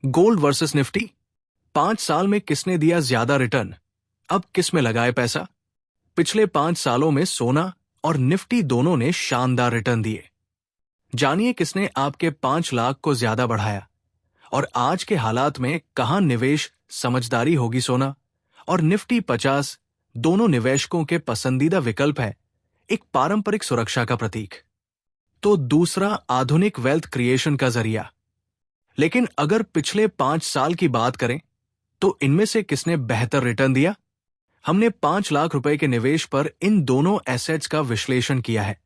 Gold versus Nifty. 5 साल में किसने दिया ज्यादा रिटर्न? अब किस में लगाए पैसा? पिछले 5 सालों में सोना और निफ्टी दोनों ने शानदार रिटर्न दिए। जानिए किसने आपके 5 लाख को ज्यादा बढ़ाया और आज के हालात में कहां निवेश समझदारी होगी। सोना और निफ्टी 50 दोनों निवेशकों के पसंदीदा विकल्प है, एक पारंपरिक सुरक्षा का प्रतीक, तो दूसरा आधुनिक वेल्थ क्रिएशन का जरिया। लेकिन अगर पिछले 5 साल की बात करें तो इनमें से किसने बेहतर रिटर्न दिया? हमने 5 लाख रुपए के निवेश पर इन दोनों एसेट्स का विश्लेषण किया है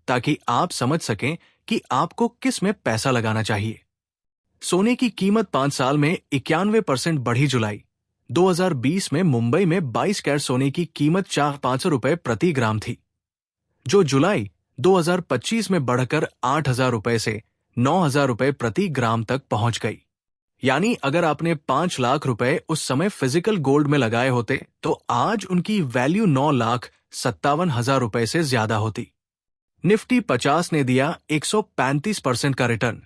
ताकि आप समझ सकें कि आपको किस में पैसा लगाना चाहिए। सोने की कीमत 5 साल में 91% बढ़ी। जुलाई 2020 में मुंबई में 22 कैरेट सोने की कीमत 4,500 रुपए प्रति ग्राम थी, जो जुलाई 2025 में बढ़कर 8,000 रुपए से 9,000 रुपए प्रति ग्राम तक पहुंच गई। यानी अगर आपने 5 लाख रुपए उस समय फिजिकल गोल्ड में लगाए होते तो आज उनकी वैल्यू 9,57,000 रुपए से ज्यादा होती। निफ्टी 50 ने दिया 135% का रिटर्न।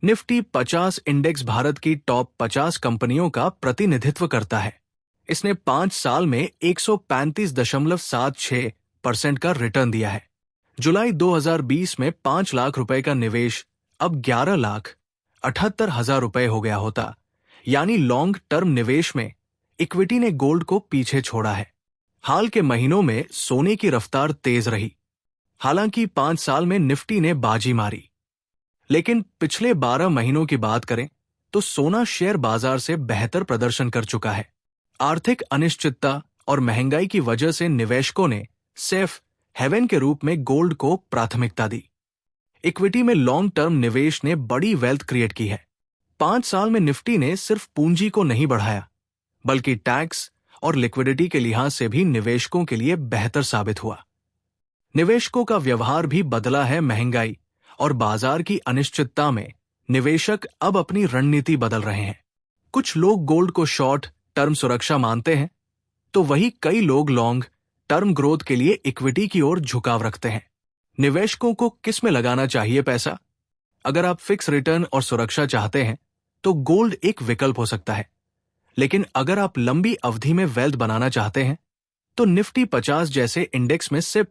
निफ्टी 50 इंडेक्स भारत की टॉप 50 कंपनियों का प्रतिनिधित्व करता है। इसने 5 साल में 135.76% का रिटर्न दिया है। जुलाई 2020 में 5 लाख रुपए का निवेश अब 11,78,000 रुपए हो गया होता। यानी लॉन्ग टर्म निवेश में इक्विटी ने गोल्ड को पीछे छोड़ा है। हाल के महीनों में सोने की रफ्तार तेज रही। हालांकि 5 साल में निफ्टी ने बाजी मारी, लेकिन पिछले 12 महीनों की बात करें तो सोना शेयर बाजार से बेहतर प्रदर्शन कर चुका है। आर्थिक अनिश्चितता और महंगाई की वजह से निवेशकों ने सेफ हेवन के रूप में गोल्ड को प्राथमिकता दी। इक्विटी में लॉन्ग टर्म निवेश ने बड़ी वेल्थ क्रिएट की है। 5 साल में निफ्टी ने सिर्फ पूंजी को नहीं बढ़ाया, बल्कि टैक्स और लिक्विडिटी के लिहाज से भी निवेशकों के लिए बेहतर साबित हुआ। निवेशकों का व्यवहार भी बदला है। महंगाई और बाजार की अनिश्चितता में निवेशक अब अपनी रणनीति बदल रहे हैं। कुछ लोग गोल्ड को शॉर्ट टर्म सुरक्षा मानते हैं, तो वही कई लोग लॉन्ग टर्म ग्रोथ के लिए इक्विटी की ओर झुकाव रखते हैं। निवेशकों को किस में लगाना चाहिए पैसा? अगर आप फिक्स रिटर्न और सुरक्षा चाहते हैं तो गोल्ड एक विकल्प हो सकता है, लेकिन अगर आप लंबी अवधि में वेल्थ बनाना चाहते हैं तो निफ्टी 50 जैसे इंडेक्स में सिप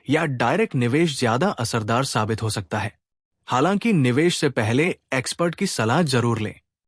या डायरेक्ट निवेश ज्यादा असरदार साबित हो सकता है। हालांकि निवेश से पहले एक्सपर्ट की सलाह जरूर लें।